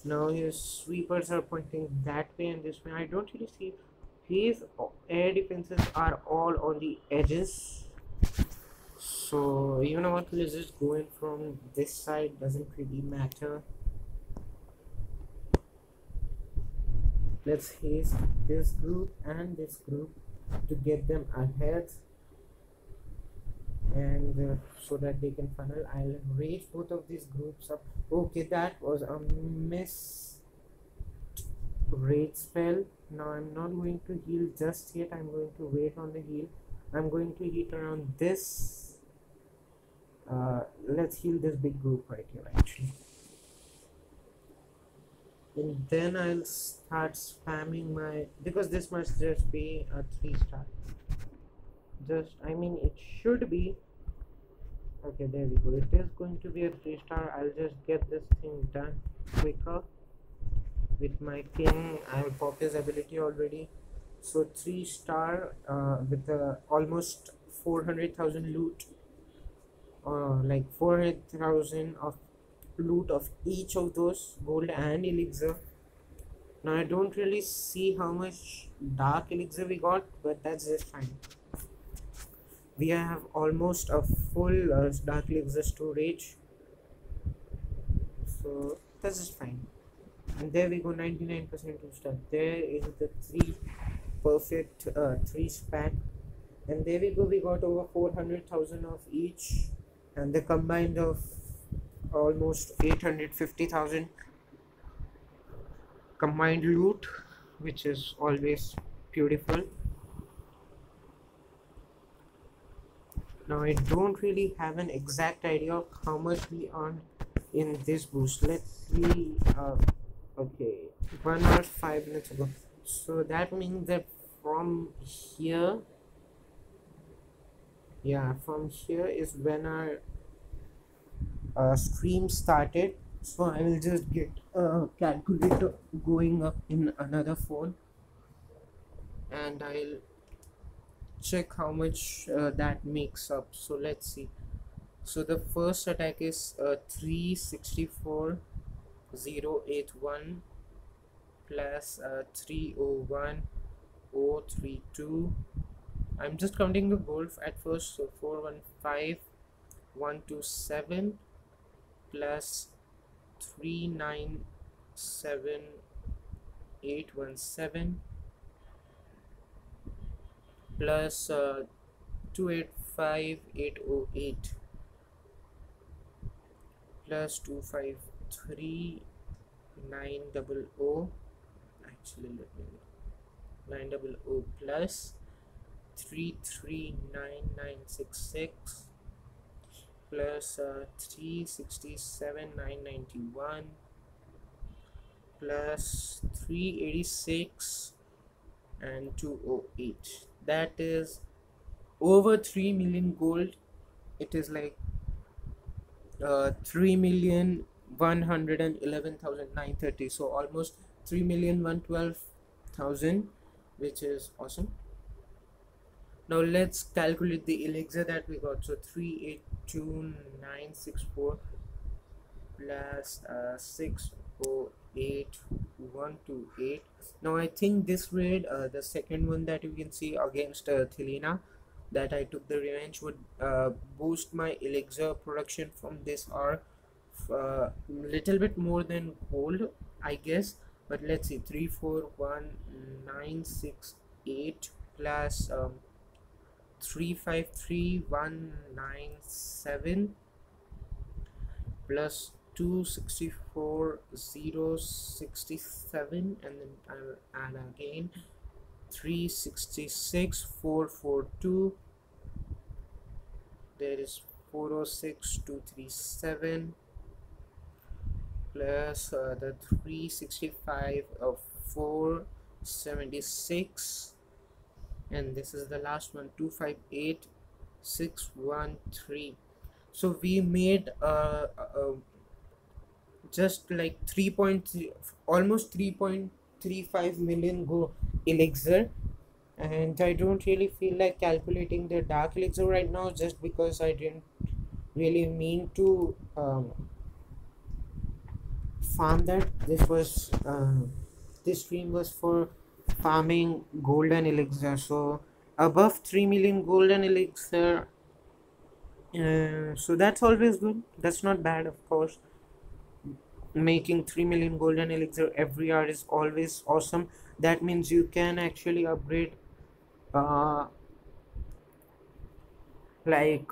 Now his sweepers are pointing that way and this way. I don't really see his air defenses are all on the edges, so you know what, let's just go in from this side, doesn't really matter. Let's haste this group and this group to get them ahead, and so that they can funnel. I'll raise both of these groups up. Okay, that was a miss raid spell. Now I'm not going to heal just yet. I'm going to wait on the heal. I'm going to hit around this. Let's heal this big group right here actually, and then I'll start spamming my, because this must just be a 3-star. Just, I mean, it should be. Okay, there we go. It is going to be a 3-star. I'll just get this thing done quicker with my king. I'll pop his ability already. So 3-star with almost 400,000 loot, like 400,000 of loot of each of those gold and elixir. Now I don't really see how much dark elixir we got, but that's just fine. We have almost a full dark elixir storage, so that's just fine. And there we go, 99% of stuff. There is the 3 perfect 3 pack, and there we go, we got over 400,000 of each, and the combined of almost 850,000 combined loot, which is always beautiful. Now I don't really have an exact idea of how much we earned in this boost. Let's see. Okay, 1 hour 5 minutes ago. So that means that from here, yeah, from here is when our stream started. So I will just get a calculator going up in another phone, and I'll check how much that makes up. So let's see. So the first attack is 364,081 plus 301,032. I'm just counting the gold at first. So 415,127 plus 397,817 plus 285,808 plus 253,900. Actually, let me 900 plus 339,966 plus 367,991 plus 386 and 208. That is over 3 million gold. It is like 3,111,930, so almost 3,112,000, which is awesome. Now let's calculate the elixir that we got. So 382,964 plus 608,128. Now I think this raid, the second one that you can see against Thelina, that I took the revenge, would boost my elixir production from this hour little bit more than gold, I guess. But let's see, 341,968 plus 353,197 plus 264,067, and then I'll add again 366,442. There is 406,237 plus the 365 of 476, and this is the last one, 258,613. So we made just like 3.3, almost 3.35 million go elixir, and I don't really feel like calculating the dark elixir right now, just because I didn't really mean to farm that. This stream was for farming golden elixir, so above 3 million golden elixir, so that's always good. That's not bad, of course. Making 3 million golden elixir every hour is always awesome. That means you can actually upgrade like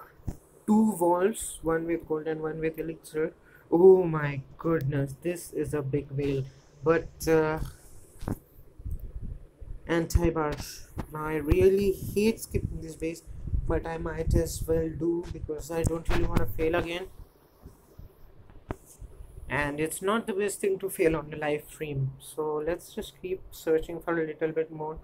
2 walls, one with gold and one with elixir. Oh my goodness, this is a big whale. But anti-barge, I really hate skipping this base, but I might as well do, because I don't really want to fail again, and it's not the best thing to fail on the live stream. So let's just keep searching for a little bit more,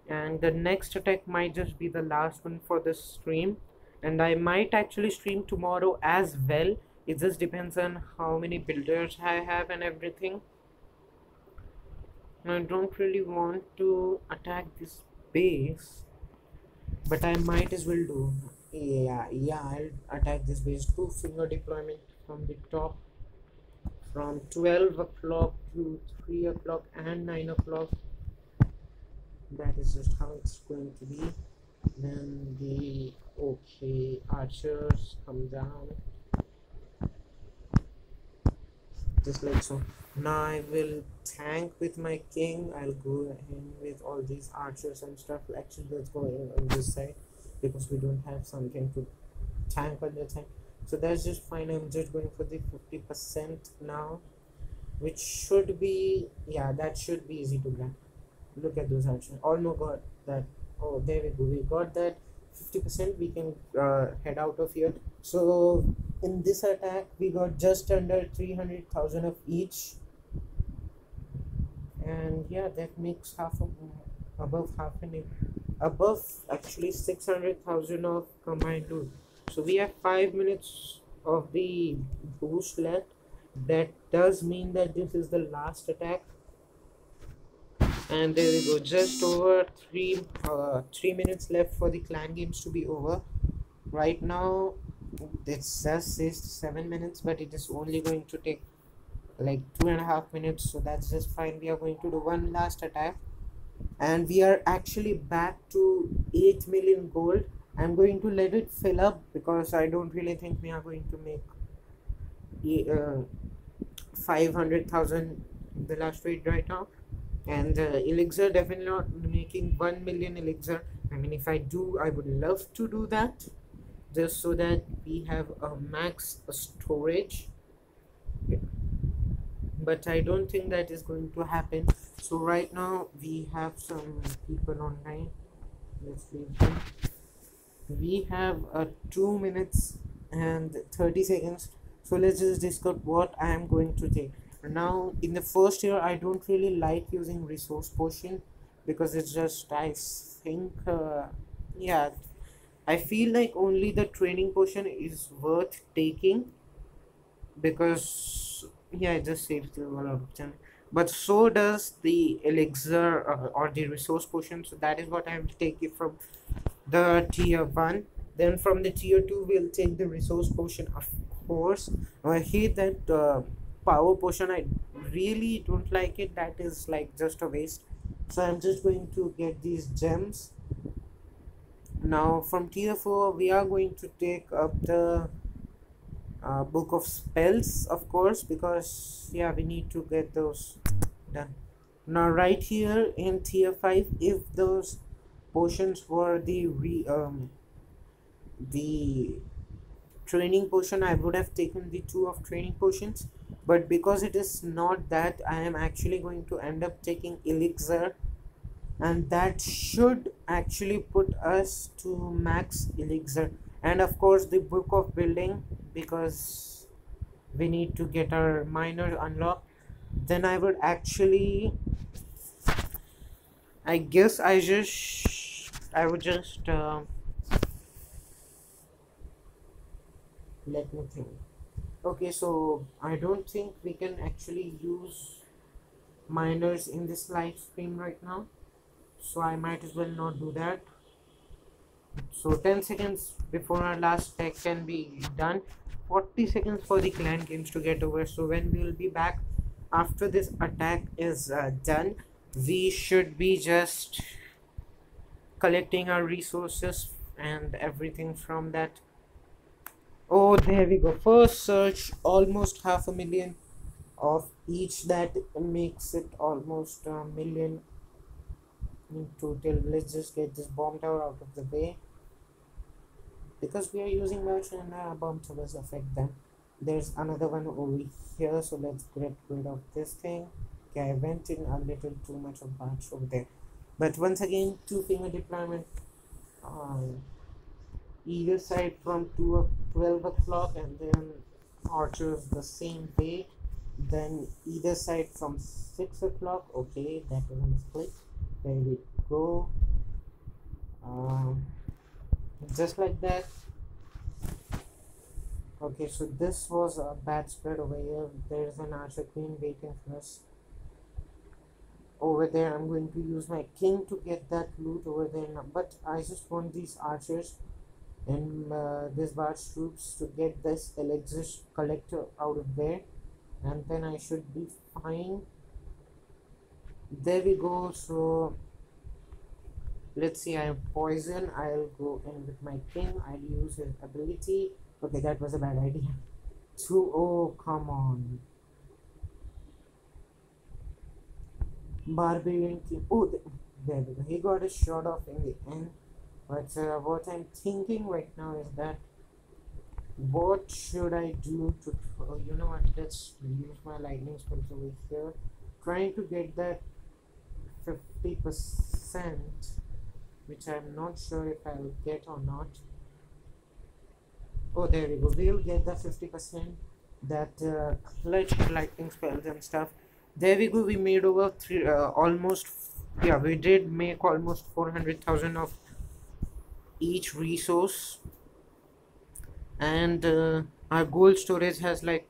and the next attack might just be the last one for this stream, and I might actually stream tomorrow as well. It just depends on how many builders I have and everything. I don't really want to attack this base, but I might as well do. Yeah, I'll attack this base. 2 finger deployment from the top, from 12 o'clock to 3 o'clock and 9 o'clock. That is just how it's going to be. Then the archers come down, just like so. Now I will tank with my king. I'll go in with all these archers and stuff. Actually, let's go in on this side, because we don't have something to tank on the time. So that's just fine. I'm just going for the 50% now, which should be, yeah, that should be easy to grab. Look at those archers. Almost got that. Oh, there we go. We got that 50%. We can head out of here. So in this attack, we got just under 300,000 of each, and yeah, that makes above actually 600,000 of combined loot. So we have 5 minutes of the boost left. That does mean that this is the last attack, and there we go. Just over 3 minutes left for the clan games to be over. Right now it just says 7 minutes, but it is only going to take like 2.5 minutes, so that's just fine. We are going to do one last attack, and we are actually back to 8 million gold. I'm going to let it fill up, because I don't really think we are going to make 500,000 in the last raid right now. And elixir, definitely not making 1 million elixir. I mean, if I do, I would love to do that, just so that we have a max storage, but I don't think that is going to happen. So right now we have some people online. Let's leave them. We have 2 minutes and 30 seconds. So let's just discuss what I am going to take. Now in the first year I don't really like using resource potion because it's just I think yeah, I feel like only the training potion is worth taking because yeah, it just saves you a lot of time. But so does the elixir or the resource potion. So that is what I will take it from the tier 1. Then from the tier 2 we'll take the resource potion, of course. I hate that power potion. I really don't like it. That is like just a waste. So I'm just going to get these gems. Now from tier 4 we are going to take up the book of spells, of course, because yeah, we need to get those done. Now right here in tier 5, if those potions were the training potion, I would have taken the 2 of training potions, but because it is not that, I am actually going to end up taking elixir, and that should actually put us to max elixir. And of course the book of building, because we need to get our miner unlocked. Then I would actually, I guess I would just let me think. Okay, so I don't think we can actually use miners in this live stream right now, so I might as well not do that. So 10 seconds before our last tech can be done, 40 seconds for the clan games to get over. So when we will be back after this attack is done, we should be just collecting our resources and everything from that. Oh, there we go. First search, almost 500,000 of each. That makes it almost a million in total. Let's just get this bomb tower out of the way, because we are using merchant and bomb towers affect them. There's another one over here, so let's get rid of this thing. Okay, I went in a little too much of batch over there, but once again, 2-finger deployment on either side from 12 o'clock, and then archers the same way, then either side from 6 o'clock. Okay, that was a mistake. There we go. Just like that. Okay, so this was a bad spread over here. There's an archer queen waiting for us over there. I'm going to use my king to get that loot over there now, but I just want these archers and this barge troops to get this elixir collector out of there, and then I should be fine. There we go. So let's see, I have poison. I'll go in with my king. I'll use his ability. Okay, that was a bad idea. Oh, come on. Barbarian king. Oh, there we go. He got a shot off in the end. But what I'm thinking right now is that, what should I do to, you know what, let's use my lightning spells over here, trying to get that 50%, which I'm not sure if I'll get or not. Oh, there we go. We'll get the 50%, that clutch lightning spells and stuff. There we go. We made over we did make almost 400,000 of each resource, and our gold storage has like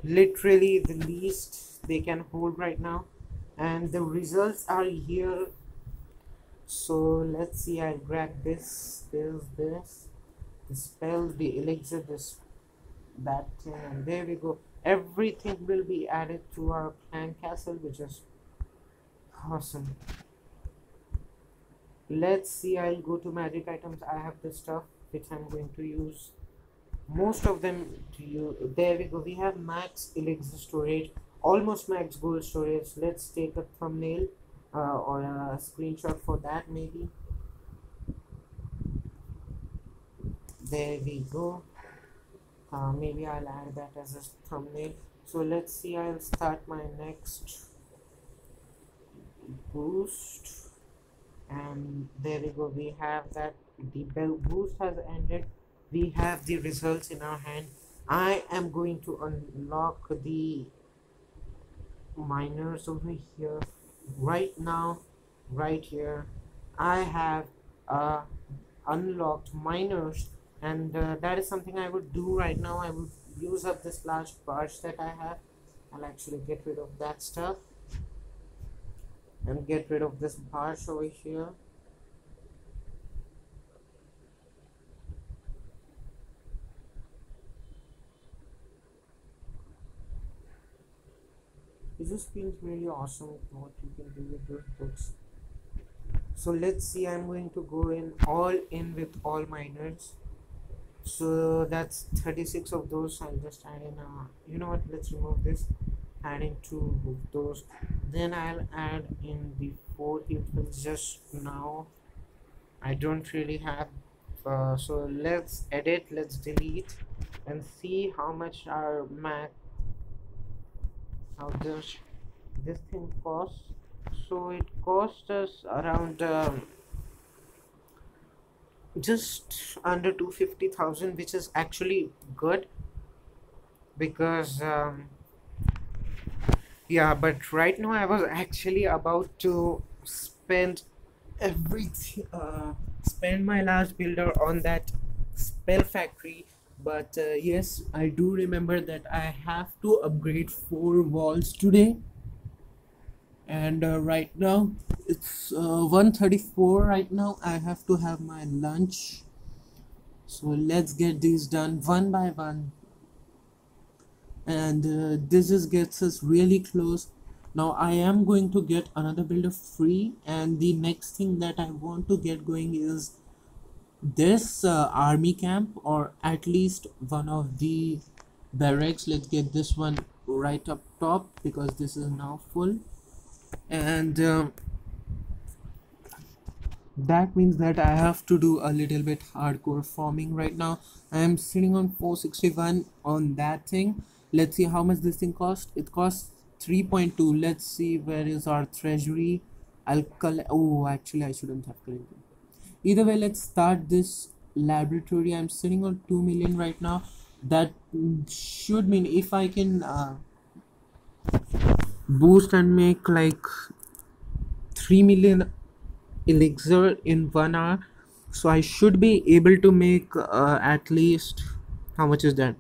literally the least they can hold right now, and the results are here. So let's see, I'll grab this, the spell, the elixir, that thing, and there we go. Everything will be added to our clan castle, which is awesome. Let's see, I'll go to magic items. I have the stuff which I'm going to use, most of them to use. There we go. We have max elixir storage, almost max gold storage. Let's take a thumbnail or a screenshot for that maybe. There we go. Maybe I'll add that as a thumbnail. So let's see, I'll start my next boost, And there we go, we have that the boost has ended. We have the results in our hand. I am going to unlock the miners over here right now. Right here I have unlocked miners, and that is something I would do right now. I would use up this large barge that I have. I'll actually get rid of that stuff and get rid of this barge over here. It just feels really awesome what you can do with your books. So let's see, I'm going to go in all in with all miners. So that's 36 of those. I'll just add in you know what, let's remove this, add in 2 of those, then I'll add in the 4 heals just now. I don't really have so let's edit, let's delete and see how much our max, how this thing costs. So it cost us around just under 250,000, which is actually good because yeah, but right now I was actually about to spend everything, spend my last builder on that spell factory. But yes, I do remember that I have to upgrade 4 walls today, and right now it's 1:34 right now. I have to have my lunch, so let's get these done one by one. And this just gets us really close. Now I am going to get another builder free, and the next thing that I want to get going is this army camp, or at least one of the barracks. Let's get this one right up top because this is now full, and that means that I have to do a little bit hardcore farming right now. I am sitting on 461 on that thing. Let's see how much this thing costs. It costs 3.2. Let's see, where is our treasury? I'll collect. Oh, actually I shouldn't have collected. Either way, let's start this laboratory. I'm sitting on 2 million right now. That should mean if I can boost and make like 3 million elixir in 1 hour, so I should be able to make at least, how much is that,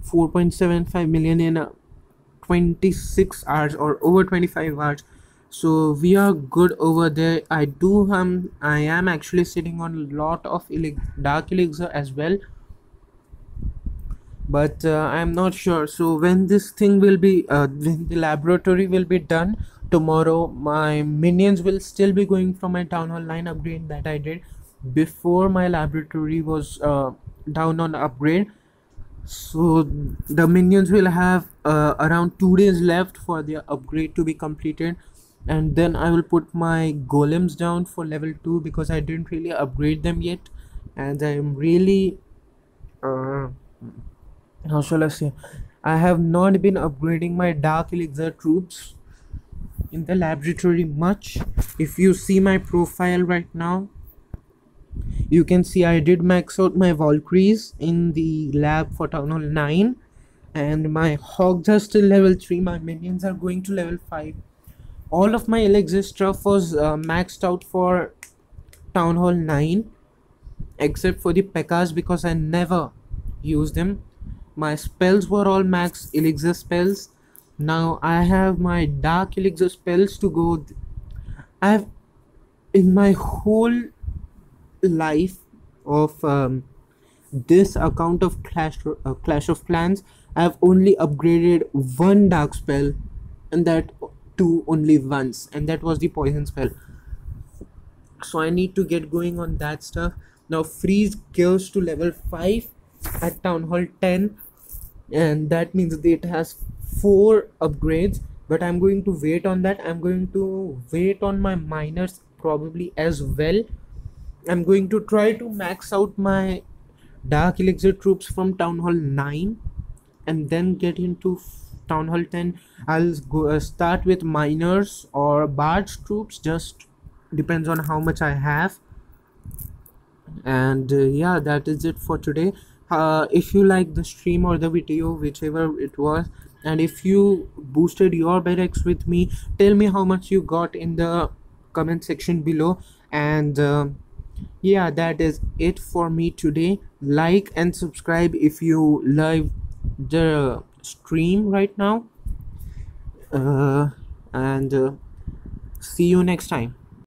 4.75 million in 26 hours or over 25 hours. So we are good over there. I am actually sitting on a lot of dark elixir as well, but I'm not sure. So when this thing will be when the laboratory will be done tomorrow, my minions will still be going from my town hall 9 upgrade that I did before my laboratory was down on upgrade. So the minions will have around 2 days left for their upgrade to be completed, and then I will put my golems down for level 2 because I didn't really upgrade them yet, and I am really how shall I say, I have not been upgrading my dark elixir troops in the laboratory much. If you see my profile right now, you can see I did max out my Valkyries in the lab for Town Hall 9, and my hogs are still level 3, my minions are going to level 5. All of my elixir stuff was maxed out for Town Hall 9 except for the P.E.K.K.A.s because I never used them. My spells were all max elixir spells. Now I have my dark elixir spells to go. I've, in my whole life of this account of Clash of Clans, I've only upgraded 1 dark spell, and that too only once, and that was the poison spell. So I need to get going on that stuff. Now freeze goes to level 5 at Town Hall 10, and that means that it has 4 upgrades, but I'm going to wait on that. I'm going to wait on my miners probably as well. I'm going to try to max out my dark elixir troops from Town Hall 9 and then get into Town Hall 10. I'll go start with miners or barge troops just depends on how much I have. And yeah, that is it for today. If you like the stream or the video, whichever it was, and if you boosted your BEDX with me, tell me how much you got in the comment section below. And yeah, that is it for me today. Like and subscribe if you love the stream right now. And see you next time.